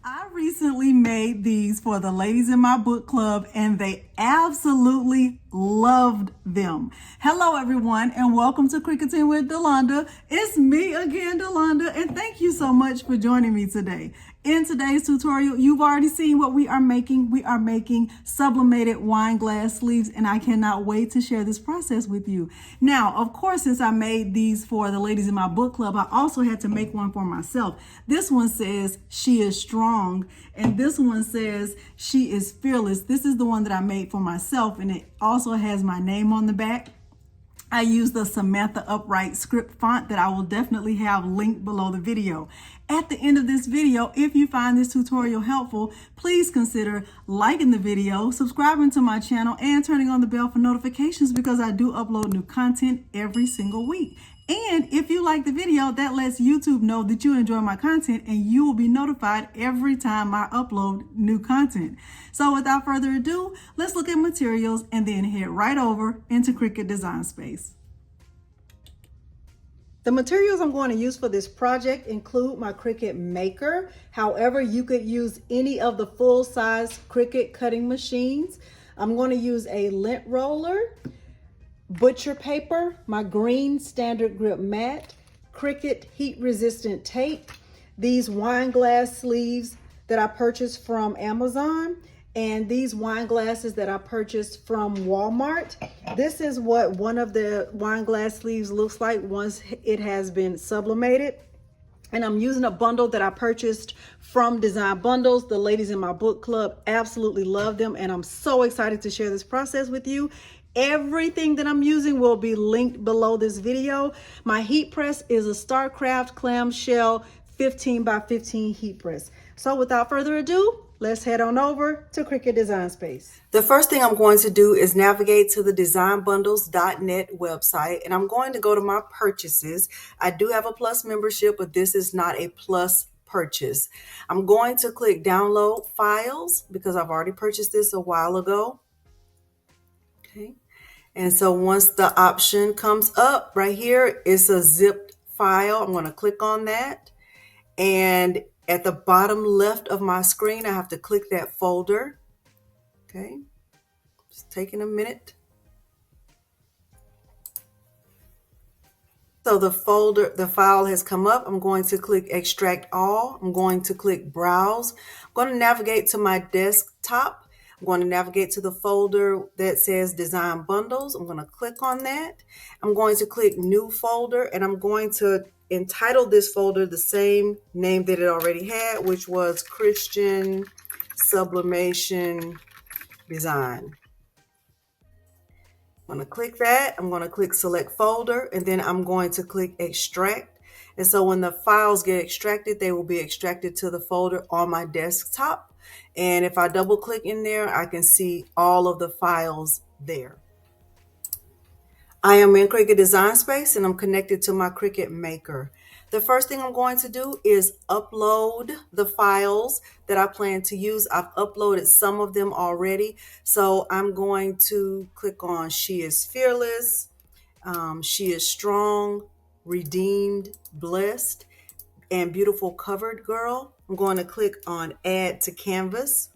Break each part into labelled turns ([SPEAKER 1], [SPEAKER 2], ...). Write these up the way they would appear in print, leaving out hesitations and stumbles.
[SPEAKER 1] I recently made these for the ladies in my book club and they absolutely loved them. Hello everyone and welcome to Cricketing with Delonda. It's me again, Delonda, and thank you so much for joining me today. In today's tutorial, you've already seen what we are making. We are making sublimated wine glass sleeves and I cannot wait to share this process with you. Now, of course, since I made these for the ladies in my book club, I also had to make one for myself. This one says, "She is strong," and this one says, "She is fearless." This is the one that I made for myself and it also has my name on the back. I use the Samantha Upright script font that I will definitely have linked below the video. At the end of this video, if you find this tutorial helpful, please consider liking the video, subscribing to my channel, and turning on the bell for notifications because I do upload new content every single week. And if you like the video, that lets YouTube know that you enjoy my content and you will be notified every time I upload new content. So without further ado, let's look at materials and then head right over into Cricut Design Space. The materials I'm going to use for this project include my Cricut Maker. However, you could use any of the full-size Cricut cutting machines. I'm going to use a lint roller, butcher paper, my green standard grip mat, Cricut heat resistant tape, these wine glass sleeves that I purchased from Amazon, and these wine glasses that I purchased from Walmart. This is what one of the wine glass sleeves looks like once it has been sublimated. And I'm using a bundle that I purchased from Design Bundles. The ladies in my book club absolutely love them, and I'm so excited to share this process with you. Everything that I'm using will be linked below this video. My heat press is a StarCraft clamshell 15 by 15 heat press. So without further ado, let's head on over to Cricut Design Space. The first thing I'm going to do is navigate to the designbundles.net website, and I'm going to go to my purchases. I do have a Plus membership, but this is not a Plus purchase. I'm going to click download files because I've already purchased this a while ago. Okay. And so once the option comes up right here, it's a zipped file. I'm going to click on that. And at the bottom left of my screen, I have to click that folder. Okay. Just taking a minute. So the file has come up. I'm going to click extract all. I'm going to click browse. I'm going to navigate to my desktop. I'm going to navigate to the folder that says Design Bundles. I'm going to click on that. I'm going to click New Folder, and I'm going to entitle this folder the same name that it already had, which was Christian Sublimation Design. I'm going to click that. I'm going to click Select Folder, and then I'm going to click Extract. And so when the files get extracted, they will be extracted to the folder on my desktop. And if I double click in there, I can see all of the files there. I am in Cricut Design Space and I'm connected to my Cricut Maker. The first thing I'm going to do is upload the files that I plan to use. I've uploaded some of them already. So I'm going to click on She is Fearless, She is Strong, Redeemed, Blessed, and Beautiful Covered Girl. I'm going to click on Add to Canvas.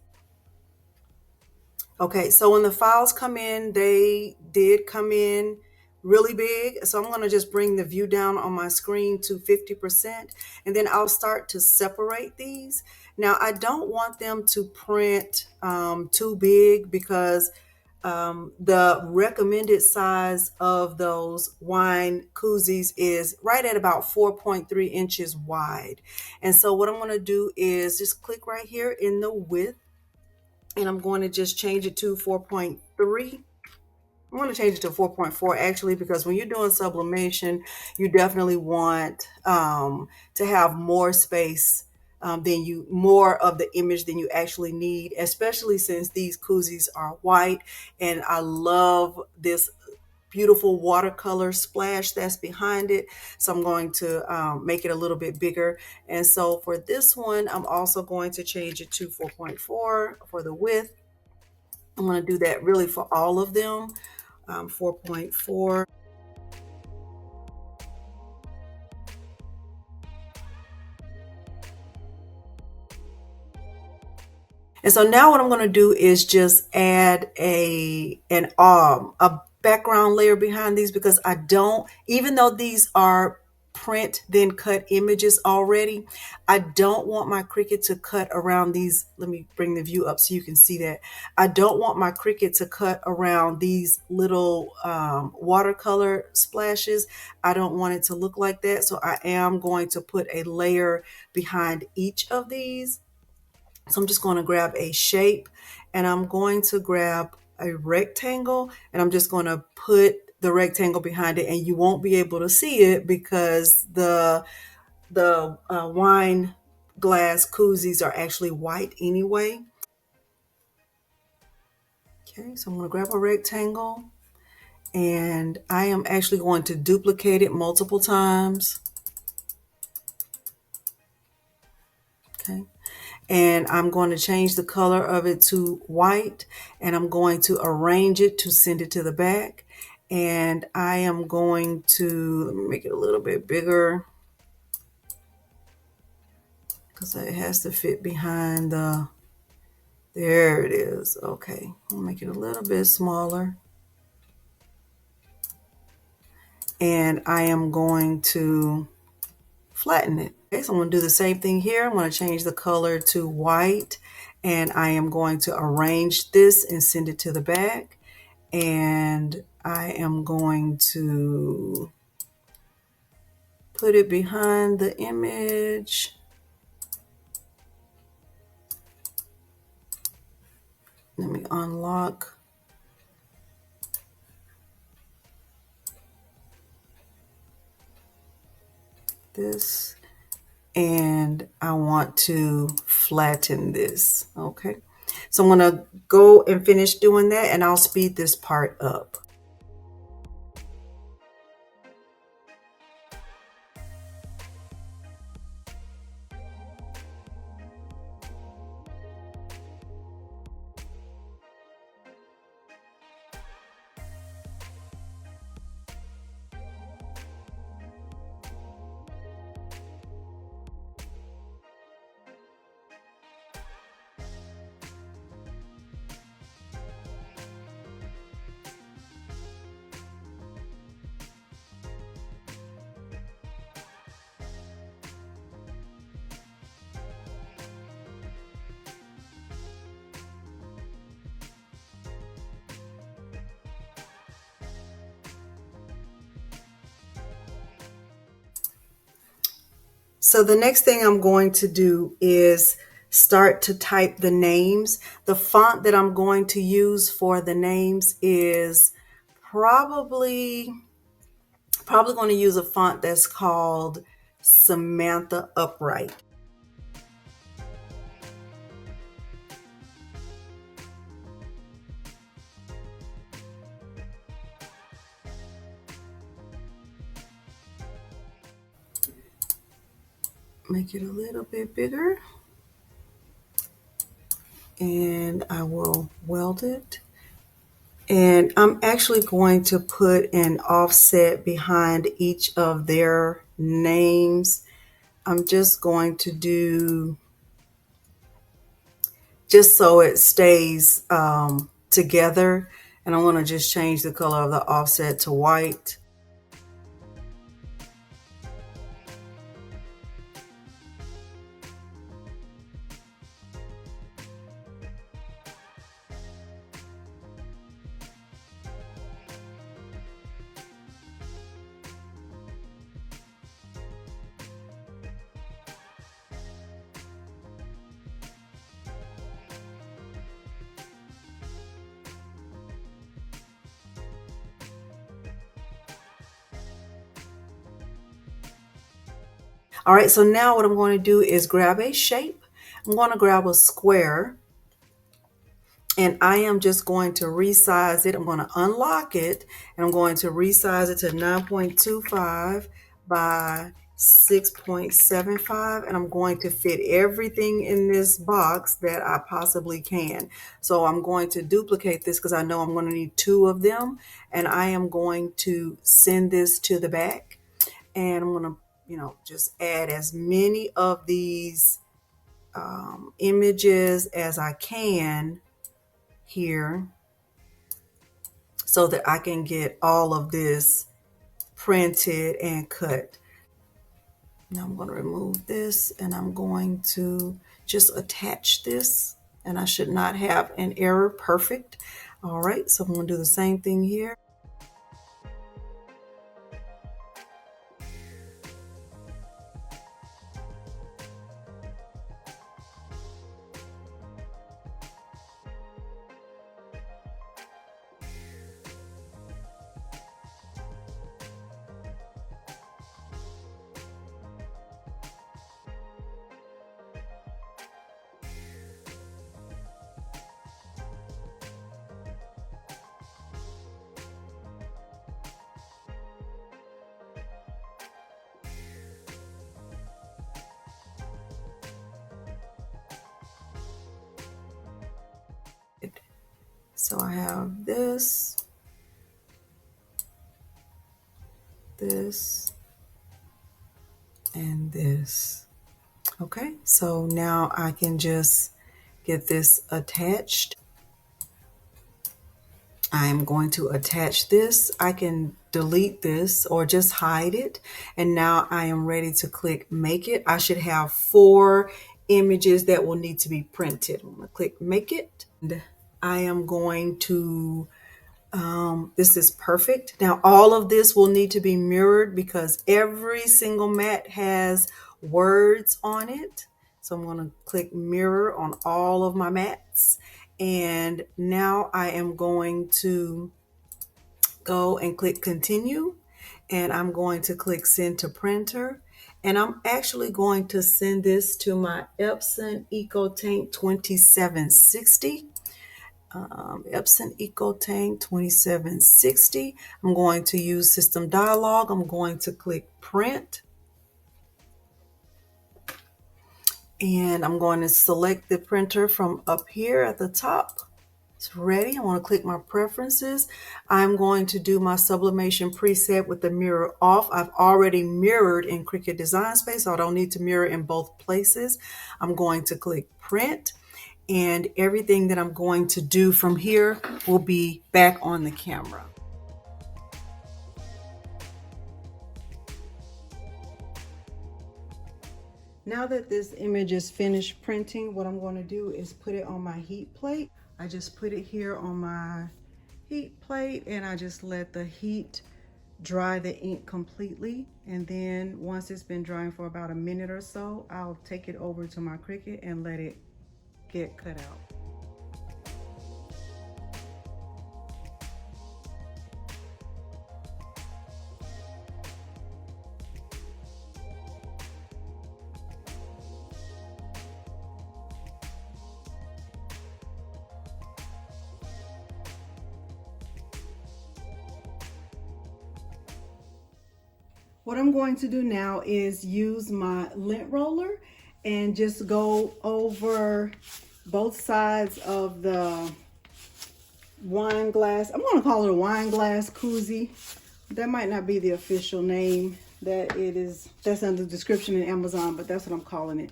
[SPEAKER 1] Okay, so when the files come in, they did come in really big. So I'm going to just bring the view down on my screen to 50%, and then I'll start to separate these. Now, I don't want them to print too big because the recommended size of those wine koozies is right at about 4.3 inches wide. And so what I'm going to do is just click right here in the width, and I'm going to just change it to 4.3. I'm going to change it to 4.4 actually, because when you're doing sublimation, you definitely want to have more space more of the image than you actually need, especially since these koozies are white. And I love this beautiful watercolor splash that's behind it. So I'm going to make it a little bit bigger. And so for this one, I'm also going to change it to 4.4 for the width. I'm going to do that really for all of them. 4.4. And so now what I'm going to do is just add a background layer behind these, because I don't, even though these are print then cut images already, I don't want my Cricut to cut around these. Let me bring the view up so you can see that. I don't want my Cricut to cut around these little watercolor splashes. I don't want it to look like that. So I am going to put a layer behind each of these. So I'm just going to grab a shape, and I'm going to grab a rectangle, and I'm just going to put the rectangle behind it, and you won't be able to see it because the wine glass koozies are actually white anyway. Okay, so I'm going to grab a rectangle, and I am actually going to duplicate it multiple times. Okay. And I'm going to change the color of it to white, and I'm going to arrange it to send it to the back. And I am going to, let me make it a little bit bigger because it has to fit behind there it is. Okay, I'll make it a little bit smaller. And I am going to flatten it. Okay, so I'm going to do the same thing here. I'm going to change the color to white, and I am going to arrange this and send it to the back. And I am going to put it behind the image. Let me unlock this, and I want to flatten this. Okay, so I'm going to go and finish doing that, and I'll speed this part up. So the next thing I'm going to do is start to type the names. The font that I'm going to use for the names is probably going to use a font that's called Samantha Upright. Make it a little bit bigger, and I will weld it. And I'm actually going to put an offset behind each of their names. I'm just going to do, just so it stays together. And I want to just change the color of the offset to white. All right, so now what I'm going to do is grab a shape. I'm going to grab a square, and I am just going to resize it. I'm going to unlock it, and I'm going to resize it to 9.25 by 6.75, and I'm going to fit everything in this box that I possibly can. So I'm going to duplicate this because I know I'm going to need two of them, and I am going to send this to the back, and I'm going to just add as many of these images as I can here so that I can get all of this printed and cut. Now I'm going to remove this and I'm going to just attach this, and I should not have an error. Perfect. All right, so I'm going to do the same thing here. So I have this, this, and this. Okay, so now I can just get this attached. I'm going to attach this. I can delete this or just hide it. And now I am ready to click make it. I should have 4 images that will need to be printed. I'm going to click make it. And I am going to, this is perfect. Now all of this will need to be mirrored because every single mat has words on it. So I'm going to click mirror on all of my mats. And now I am going to go and click continue, and I'm going to click send to printer, and I'm actually going to send this to my Epson EcoTank 2760. Epson EcoTank 2760. I'm going to use system dialog. I'm going to click print, and I'm going to select the printer from up here at the top. It's ready. I want to click my preferences. I'm going to do my sublimation preset with the mirror off. I've already mirrored in Cricut Design Space, so I don't need to mirror in both places. I'm going to click print, and everything that I'm going to do from here will be back on the camera. Now that this image is finished printing, what I'm going to do is put it on my heat plate. I just put it here on my heat plate, and I just let the heat dry the ink completely. And then once it's been drying for about a minute or so, I'll take it over to my Cricut and let it get cut out. What I'm going to do now is use my lint roller and just go over both sides of the wine glass. I'm going to call it a wine glass koozie. That might not be the official name that it is. That's under the description in Amazon, but that's what I'm calling it.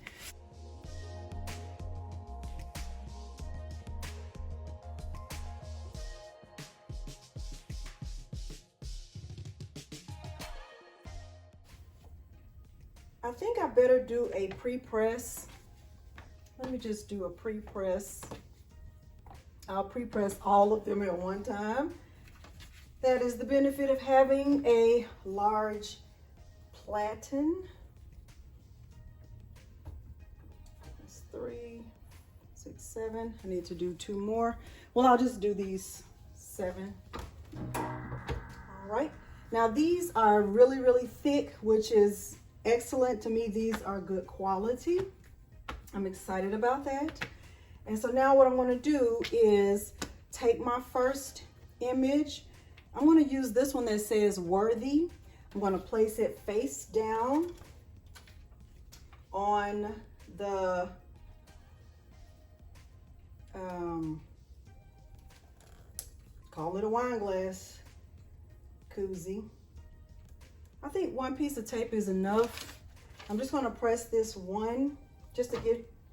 [SPEAKER 1] I think I better do a pre-press. Let me just do a pre-press. I'll pre-press all of them at one time. That is the benefit of having a large platen. That's 3, 6, 7. I need to do 2 more. Well, I'll just do these 7. All right. Now these are really, really thick, which is excellent to me. These are good quality. I'm excited about that. And so now what I'm going to do is take my first image. I'm going to use this one that says worthy. I'm going to place it face down on the call it a wine glass koozie. I think 1 piece of tape is enough. I'm just going to press this one just to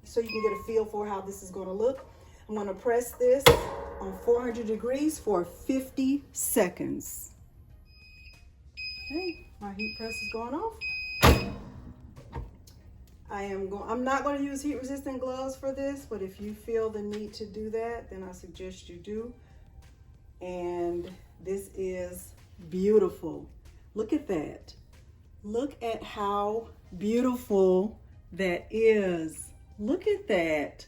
[SPEAKER 1] so you can get a feel for how this is going to look. I'm going to press this on 400 degrees for 50 seconds. Okay, my heat press is going off. I'm not going to use heat resistant gloves for this, but if you feel the need to do that, then I suggest you do. And this is beautiful. Look at that. Look at how beautiful that is. Look at that.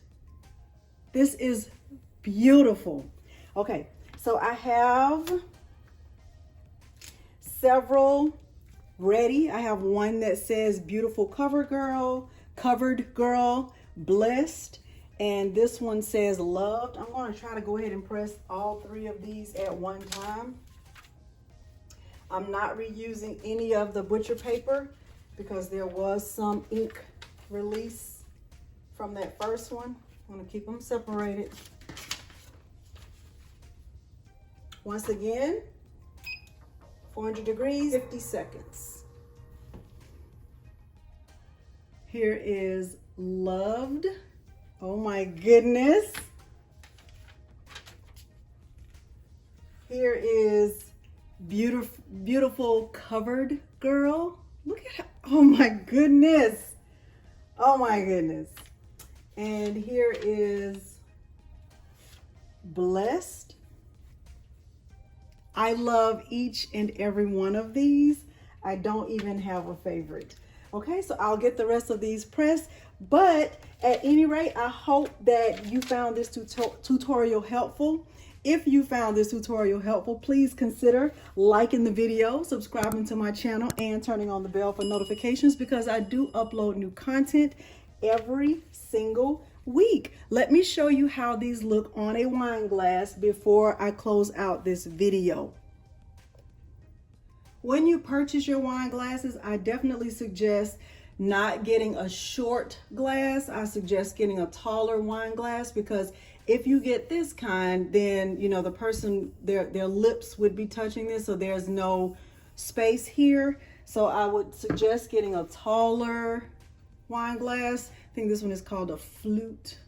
[SPEAKER 1] This is beautiful. Okay, so I have several ready. I have one that says beautiful covered girl, blessed, and this one says loved. I'm going to try to go ahead and press all three of these at one time. I'm not reusing any of the butcher paper because there was some ink release from that first one. I'm going to keep them separated. Once again, 400 degrees, 50 seconds. Here is loved. Oh my goodness. Here is beautiful covered girl. Look at how, oh my goodness. Oh my goodness. And here is blessed. I love each and every one of these. I don't even have a favorite. Okay, so I'll get the rest of these pressed, but at any rate, I hope that you found this tutorial helpful. If you found this tutorial helpful, please consider liking the video, subscribing to my channel, and turning on the bell for notifications because I do upload new content every single week. Let me show you how these look on a wine glass before I close out this video. When you purchase your wine glasses, I definitely suggest not getting a short glass. I suggest getting a taller wine glass because if you get this kind, then you know the person, their lips would be touching this, so there's no space here. So I would suggest getting a taller wine glass. I think this one is called a flute.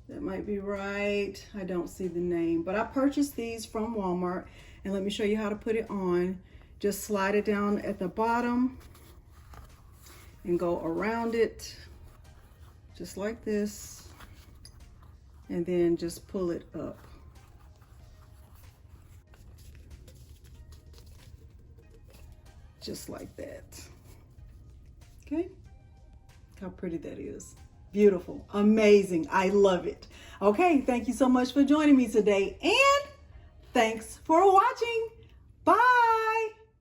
[SPEAKER 1] That might be right. I don't see the name, but I purchased these from Walmart, and let me show you how to put it on. Just slide it down at the bottom and go around it just like this, and then just pull it up. Just like that. Okay, how pretty that is. Beautiful, amazing, I love it. Okay, thank you so much for joining me today, and thanks for watching. Bye.